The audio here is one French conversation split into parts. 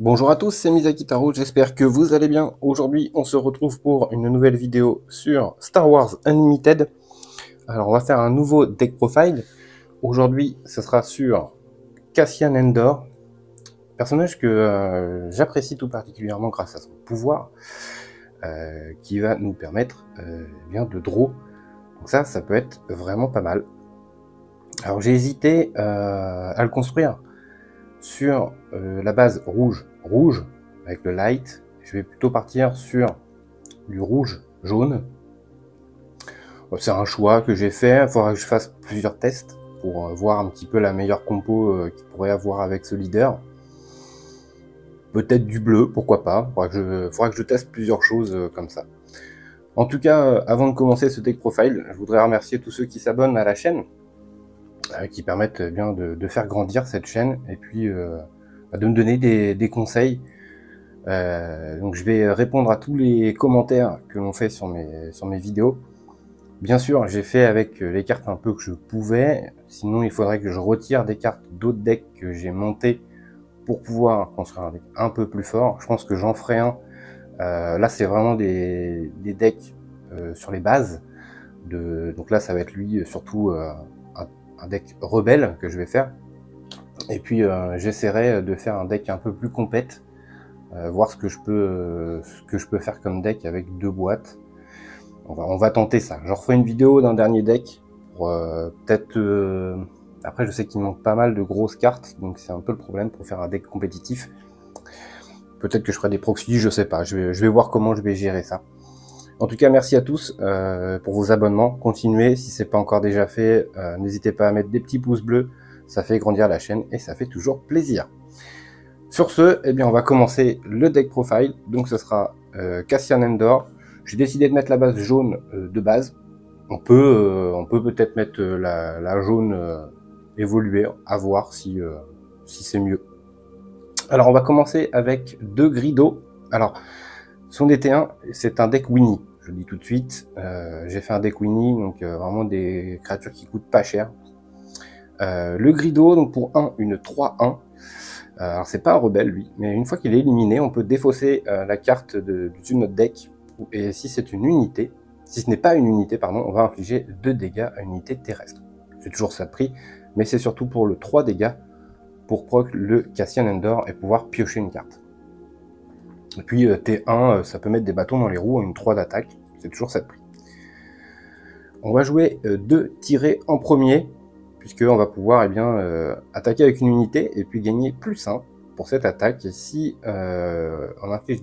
Bonjour à tous, c'est Misakitaro, j'espère que vous allez bien. Aujourd'hui, on se retrouve pour une nouvelle vidéo sur Star Wars Unlimited. Alors, on va faire un nouveau deck profile. Aujourd'hui, ce sera sur Cassian Andor, personnage que j'apprécie tout particulièrement grâce à son pouvoir, qui va nous permettre bien de draw. Donc ça peut être vraiment pas mal. Alors, j'ai hésité à le construire sur la base rouge avec le light. Je vais plutôt partir sur du rouge jaune. C'est un choix que j'ai fait. Il faudra que je fasse plusieurs tests pour voir un petit peu la meilleure compo qu'il pourrait avoir avec ce leader. Peut-être du bleu, pourquoi pas. Faudra que je teste plusieurs choses comme ça. En tout cas, avant de commencer ce deck profile, je voudrais remercier tous ceux qui s'abonnent à la chaîne, qui permettent bien de faire grandir cette chaîne et puis de me donner des conseils. Donc je vais répondre à tous les commentaires que l'on fait sur mes vidéos. Bien sûr, j'ai fait avec les cartes un peu que je pouvais, sinon il faudrait que je retire des cartes d'autres decks que j'ai montés pour pouvoir construire un deck un peu plus fort. Je pense que j'en ferai un. Là c'est vraiment des decks sur les bases. Donc là ça va être lui surtout un deck rebelle que je vais faire. Et puis j'essaierai de faire un deck un peu plus compète. Voir ce que je peux faire comme deck avec deux boîtes. On va tenter ça. Je referai une vidéo d'un dernier deck pour peut-être. Après, je sais qu'il manque pas mal de grosses cartes, donc c'est un peu le problème pour faire un deck compétitif. Peut-être que je ferai des proxys, je sais pas. Je vais voir comment je vais gérer ça. En tout cas, merci à tous pour vos abonnements. Continuez, si c'est pas encore déjà fait, n'hésitez pas à mettre des petits pouces bleus. Ça fait grandir la chaîne et ça fait toujours plaisir. Sur ce, eh bien, on va commencer le deck profile. Donc ce sera Cassian Andor. J'ai décidé de mettre la base jaune de base. On peut peut-être mettre la jaune évoluée, à voir si c'est mieux. Alors on va commencer avec deux Grido. Alors son DT1, c'est un deck Winnie. Je le dis tout de suite. J'ai fait un deck Winnie, donc vraiment des créatures qui coûtent pas cher. Le Grido, donc pour 1, une 3-1. Alors c'est pas un rebelle lui, mais une fois qu'il est éliminé, on peut défausser la carte dessus de notre deck, et si c'est une unité, si ce n'est pas une unité, pardon, on va infliger 2 dégâts à une unité terrestre. C'est toujours ça de prix, mais c'est surtout pour le 3 dégâts, pour proc le Cassian Andor et pouvoir piocher une carte. Et puis T1, ça peut mettre des bâtons dans les roues, une 3 d'attaque, c'est toujours ça de prix. On va jouer 2 tirés en premier, puisqu'on va pouvoir attaquer avec une unité et puis gagner plus 1 pour cette attaque. Et si on inflige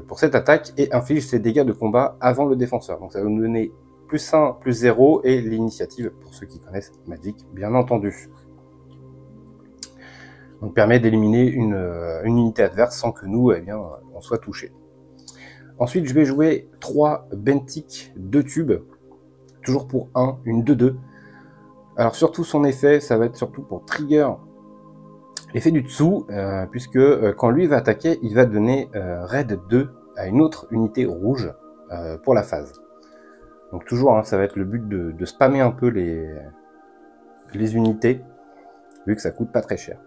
pour cette attaque et inflige ses dégâts de combat avant le défenseur. Donc ça va nous donner plus 1, plus 0 et l'initiative pour ceux qui connaissent Magic, bien entendu. Donc permet d'éliminer une unité adverse sans que nous, on soit touché. Ensuite, je vais jouer 3 Bentic 2 tubes, toujours pour 1, une 2-2. Alors surtout son effet, ça va être surtout pour trigger l'effet du dessous, puisque quand lui va attaquer, il va donner raid 2 à une autre unité rouge pour la phase. Donc toujours, hein, ça va être le but de spammer un peu les unités, vu que ça coûte pas très cher.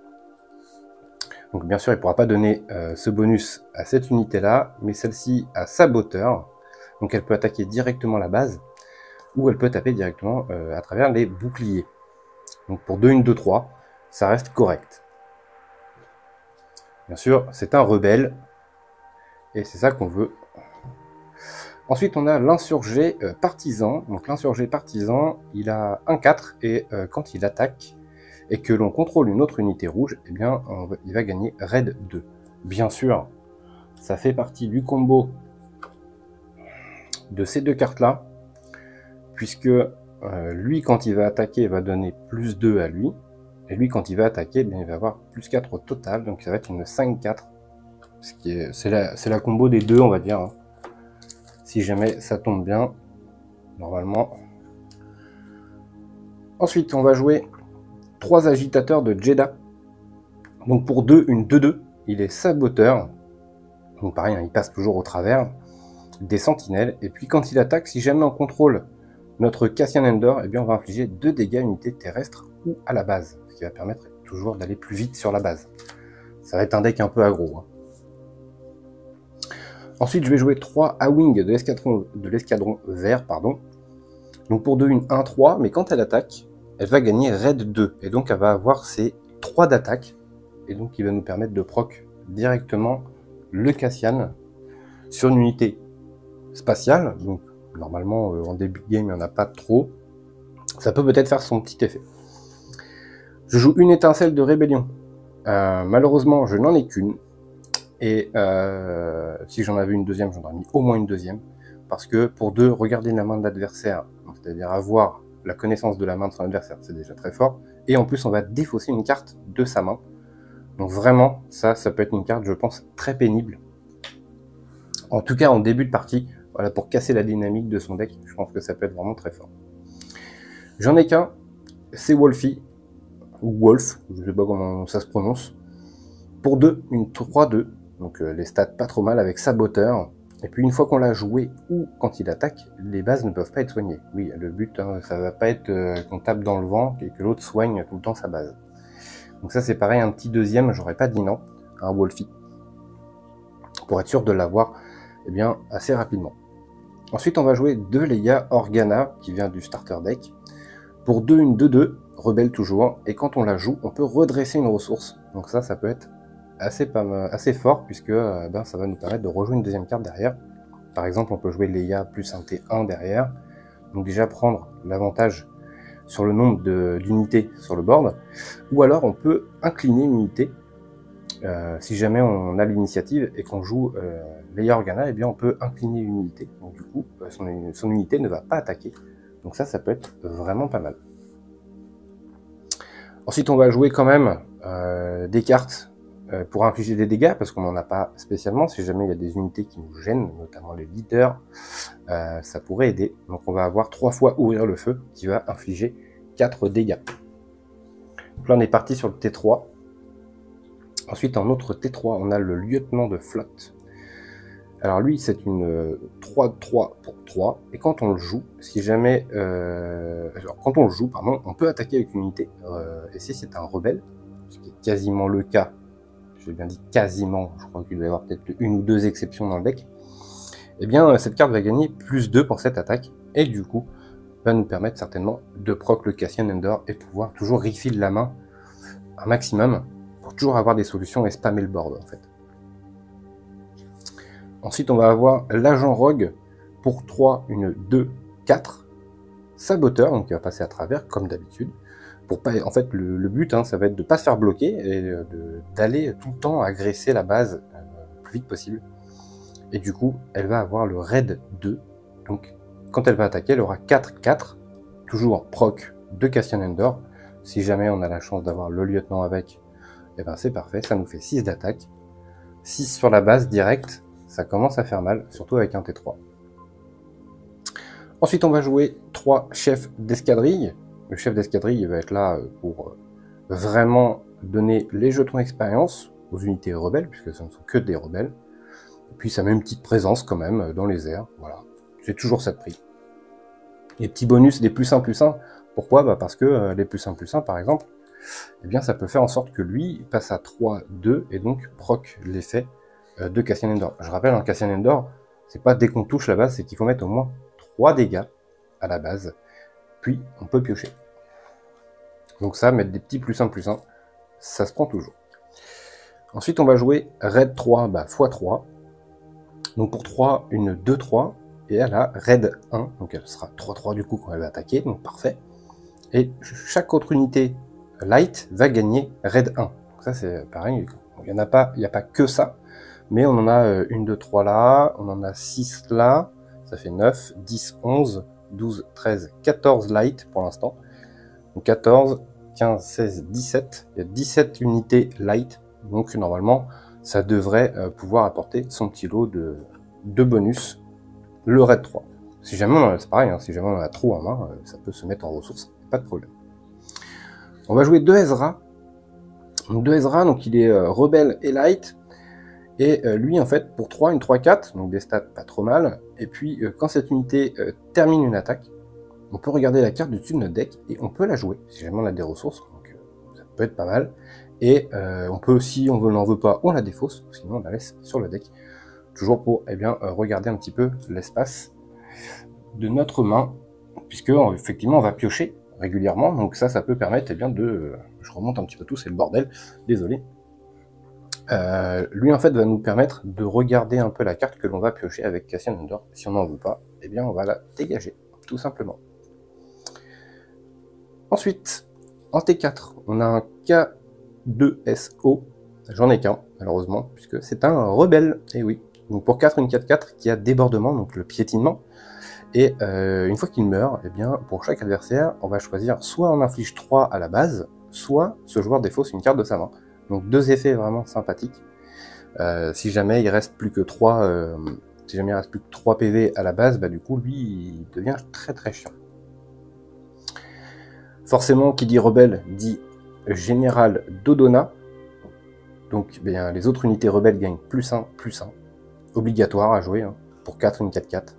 Donc bien sûr, il ne pourra pas donner ce bonus à cette unité-là, mais celle-ci à Saboteur. Donc elle peut attaquer directement la base, ou elle peut taper directement à travers les boucliers. Donc pour 2, 1, 2, 3, ça reste correct. Bien sûr, c'est un rebelle, et c'est ça qu'on veut. Ensuite, on a l'insurgé partisan. Donc l'insurgé partisan, il a 1-4, et quand il attaque, et que l'on contrôle une autre unité rouge, eh bien, il va gagner raid 2. Bien sûr, ça fait partie du combo de ces deux cartes-là, puisque lui, quand il va attaquer, il va donner plus 2 à lui. Et lui, quand il va attaquer, eh bien, il va avoir plus 4 au total. Donc ça va être une 5-4. C'est la combo des deux, on va dire. Hein. Si jamais ça tombe bien, normalement. Ensuite, on va jouer 3 agitateurs de Jedha. Donc pour 2, une 2-2. Il est saboteur. Donc pareil, hein, il passe toujours au travers. Des sentinelles. Et puis quand il attaque, si jamais on contrôle notre Cassian Andor, eh bien on va infliger 2 dégâts à unité terrestre ou à la base, ce qui va permettre toujours d'aller plus vite sur la base. Ça va être un deck un peu aggro. Hein. Ensuite, je vais jouer 3 A-Wing de l'escadron vert, pardon. Donc pour 2, une 1-3, mais quand elle attaque, elle va gagner Raid 2. Et donc elle va avoir ses 3 d'attaque. Et donc il va nous permettre de proc directement le Cassian sur une unité spatiale. Donc normalement en début de game il n'y en a pas trop. Ça peut peut-être faire son petit effet. Je joue une étincelle de rébellion. Malheureusement je n'en ai qu'une. Et si j'en avais une deuxième, j'en aurais mis au moins une deuxième. Parce que pour 2, regarder la main de l'adversaire, c'est-à-dire avoir la connaissance de la main de son adversaire, c'est déjà très fort. Et en plus on va défausser une carte de sa main. Donc vraiment, ça peut être une carte, je pense, très pénible. En tout cas, en début de partie, voilà, pour casser la dynamique de son deck, je pense que ça peut être vraiment très fort. J'en ai qu'un, c'est Wolfie, ou Wolf, je ne sais pas comment ça se prononce. Pour 2, une 3-2, donc les stats pas trop mal avec Saboteur. Et puis une fois qu'on l'a joué, ou quand il attaque, les bases ne peuvent pas être soignées. Oui, le but, hein, ça va pas être qu'on tape dans le vent et que l'autre soigne tout le temps sa base. Donc ça c'est pareil, un petit deuxième, j'aurais pas dit non, un Wolfie, pour être sûr de l'avoir bien assez rapidement. Ensuite on va jouer 2 Leia Organa, qui vient du starter deck. Pour 2, une 2-2, rebelle toujours, et quand on la joue, on peut redresser une ressource. Donc ça peut être assez fort, puisque ça va nous permettre de rejouer une deuxième carte derrière. Par exemple, on peut jouer Leia plus un T1 derrière, donc déjà prendre l'avantage sur le nombre d'unités sur le board, ou alors on peut incliner une unité, si jamais on a l'initiative et qu'on joue Leia Organa, eh bien on peut incliner une unité, donc du coup son unité ne va pas attaquer, donc ça peut être vraiment pas mal. Ensuite on va jouer quand même des cartes pour infliger des dégâts, parce qu'on n'en a pas spécialement, si jamais il y a des unités qui nous gênent, notamment les leaders, ça pourrait aider. Donc on va avoir 3 fois ouvrir le feu, qui va infliger 4 dégâts. Donc là on est parti sur le T3. Ensuite en autre T3, on a le lieutenant de flotte. Alors lui c'est une 3-3 pour 3, et quand on le joue, si jamais... quand on le joue, pardon, on peut attaquer avec une unité, et si c'est un rebelle, ce qui est quasiment le cas, j'ai bien dit quasiment, je crois qu'il doit y avoir peut-être une ou deux exceptions dans le deck, eh bien cette carte va gagner plus 2 pour cette attaque, et du coup va nous permettre certainement de proc le Cassian Andor et pouvoir toujours refill la main un maximum, pour toujours avoir des solutions et spammer le board en fait. Ensuite on va avoir l'agent Rogue, pour 3, une 2-4, Saboteur, donc il va passer à travers comme d'habitude. Pour pas, en fait, le but, hein, ça va être de ne pas se faire bloquer et d'aller tout le temps agresser la base le plus vite possible. Et du coup, elle va avoir le Raid 2. Donc, quand elle va attaquer, elle aura 4-4, toujours proc de Cassian Andor. Si jamais on a la chance d'avoir le lieutenant avec, eh ben c'est parfait, ça nous fait 6 d'attaque. 6 sur la base direct, ça commence à faire mal, surtout avec un T3. Ensuite, on va jouer 3 chefs d'escadrille. Le chef d'escadrille va être là pour vraiment donner les jetons expérience aux unités rebelles, puisque ce ne sont que des rebelles. Et puis ça met une petite présence quand même dans les airs, voilà. C'est toujours ça de prix. Les petits bonus des plus 1+1, pourquoi? Parce que les plus 1+1 par exemple, eh bien ça peut faire en sorte que lui passe à 3-2 et donc proc l'effet de Cassian Andor. Je rappelle, un Cassian Andor, c'est pas dès qu'on touche la base, c'est qu'il faut mettre au moins 3 dégâts à la base, puis on peut piocher. Donc ça, mettre des petits +1+1, ça se prend toujours. Ensuite, on va jouer Raid 3, x3. Donc pour 3, une 2-3, et elle a Raid 1, donc elle sera 3-3 du coup quand elle va attaquer, donc parfait. Et chaque autre unité light va gagner Raid 1. Donc ça c'est pareil, il n'y a pas que ça, mais on en a une 2-3 là, on en a 6 là, ça fait 9, 10, 11, 12, 13, 14 light pour l'instant. Donc 14, 15, 16, 17, il y a 17 unités light, donc normalement ça devrait pouvoir apporter son petit lot de bonus, le Raid 3. Si jamais, c'est pareil, hein, si jamais on a trop en main, ça peut se mettre en ressources, pas de problème. On va jouer 2 Ezra. Donc 2 Ezra, donc il est rebelle et light, et lui en fait pour 3, une 3-4, donc des stats pas trop mal, et puis quand cette unité termine une attaque, on peut regarder la carte du dessus de notre deck et on peut la jouer, si jamais on a des ressources, donc ça peut être pas mal. Et on peut, si on n'en veut pas, on la défausse, sinon on la laisse sur le deck. Toujours pour regarder un petit peu l'espace de notre main, puisque effectivement on va piocher régulièrement, donc ça peut permettre je remonte un petit peu tout, c'est le bordel, désolé. Lui en fait va nous permettre de regarder un peu la carte que l'on va piocher avec Cassian Under. Si on n'en veut pas, on va la dégager, tout simplement. Ensuite, en T4, on a un K2SO, j'en ai qu'un, malheureusement, puisque c'est un rebelle, et oui. Donc pour 4, une 4-4 qui a débordement, donc le piétinement, et une fois qu'il meurt, pour chaque adversaire, on va choisir soit on inflige 3 à la base, soit ce joueur défausse une carte de sa main. Donc 2 effets vraiment sympathiques. Si jamais il reste plus que 3, si jamais il reste plus que 3 PV à la base, du coup lui il devient très très chiant. Forcément, qui dit rebelle dit général d'Odona. Donc les autres unités rebelles gagnent +1, +1. Obligatoire à jouer, hein, pour 4, une 4-4.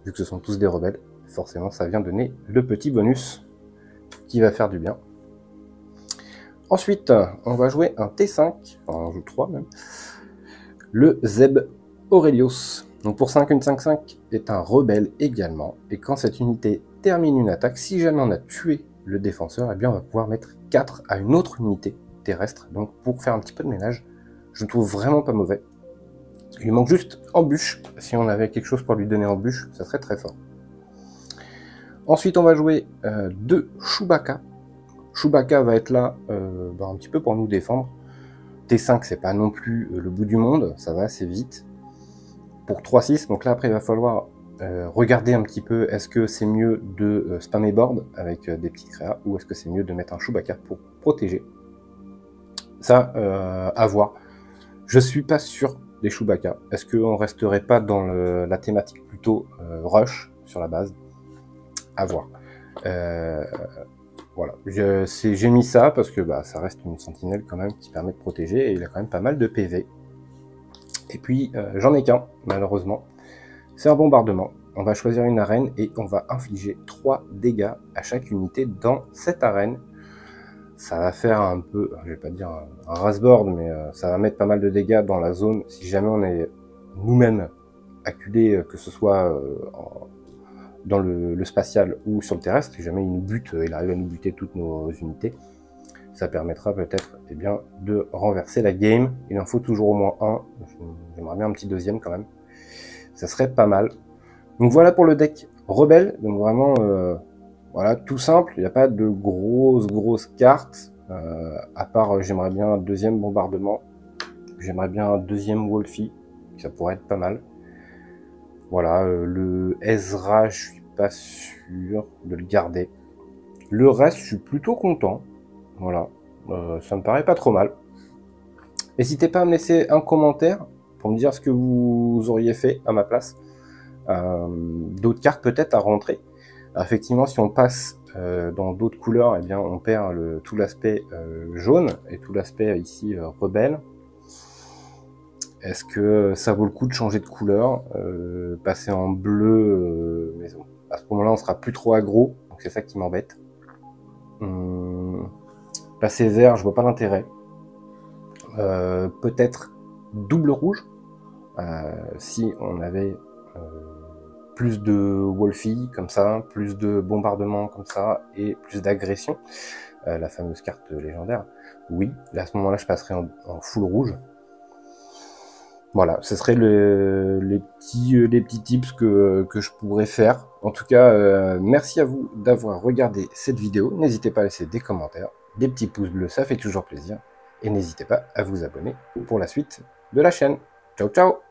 Vu que ce sont tous des rebelles, forcément ça vient donner le petit bonus qui va faire du bien. Ensuite, on va jouer un T5, enfin on joue 3 même, le Zeb Aurelios. Donc pour 5, une 5-5 est un rebelle également, et quand cette unité termine une attaque, si jamais on a tué le défenseur, on va pouvoir mettre 4 à une autre unité terrestre, donc pour faire un petit peu de ménage, je le trouve vraiment pas mauvais. Il lui manque juste embûche, si on avait quelque chose pour lui donner embûche, ça serait très fort. Ensuite on va jouer 2 Chewbacca. Chewbacca va être là un petit peu pour nous défendre. T5 c'est pas non plus le bout du monde, ça va assez vite. Pour 3-6, donc là après il va falloir regarder un petit peu, est-ce que c'est mieux de spammer board avec des petites créas, ou est-ce que c'est mieux de mettre un Chewbacca pour protéger. Ça, à voir. Je suis pas sûr des Chewbacca. Est-ce qu'on resterait pas dans la thématique plutôt rush sur la base? À voir. Voilà, j'ai mis ça parce que ça reste une sentinelle quand même qui permet de protéger, et il a quand même pas mal de PV. Et puis j'en ai qu'un, malheureusement. C'est un bombardement. On va choisir une arène et on va infliger 3 dégâts à chaque unité dans cette arène. Ça va faire un peu, je vais pas dire un rasboard, mais ça va mettre pas mal de dégâts dans la zone si jamais on est nous-mêmes acculés, que ce soit dans le spatial ou sur le terrestre. Si jamais il nous bute, il arrive à nous buter toutes nos unités, ça permettra peut-être de renverser la game. Il en faut toujours au moins un, j'aimerais bien un petit deuxième quand même, ça serait pas mal. Donc voilà pour le deck rebelle, donc vraiment voilà, tout simple, il n'y a pas de grosses cartes, à part j'aimerais bien un deuxième bombardement, j'aimerais bien un deuxième Wolfie, ça pourrait être pas mal. Voilà, le Ezra, je suis pas sûr de le garder. Le reste, je suis plutôt content. Voilà, ça me paraît pas trop mal. N'hésitez pas à me laisser un commentaire pour me dire ce que vous auriez fait à ma place. D'autres cartes peut-être à rentrer. Alors, effectivement, si on passe dans d'autres couleurs, on perd tout l'aspect jaune et tout l'aspect ici rebelle. Est-ce que ça vaut le coup de changer de couleur, passer en bleu, mais bon, à ce moment-là on sera plus trop aggro, donc c'est ça qui m'embête. Passer vert, je vois pas l'intérêt. Peut-être double rouge, si on avait plus de Wolfie comme ça, plus de bombardement comme ça, et plus d'agression, la fameuse carte légendaire, oui, là à ce moment-là je passerai en full rouge. Voilà, ce serait les petits tips que je pourrais faire. En tout cas, merci à vous d'avoir regardé cette vidéo. N'hésitez pas à laisser des commentaires, des petits pouces bleus, ça fait toujours plaisir. Et n'hésitez pas à vous abonner pour la suite de la chaîne. Ciao, ciao!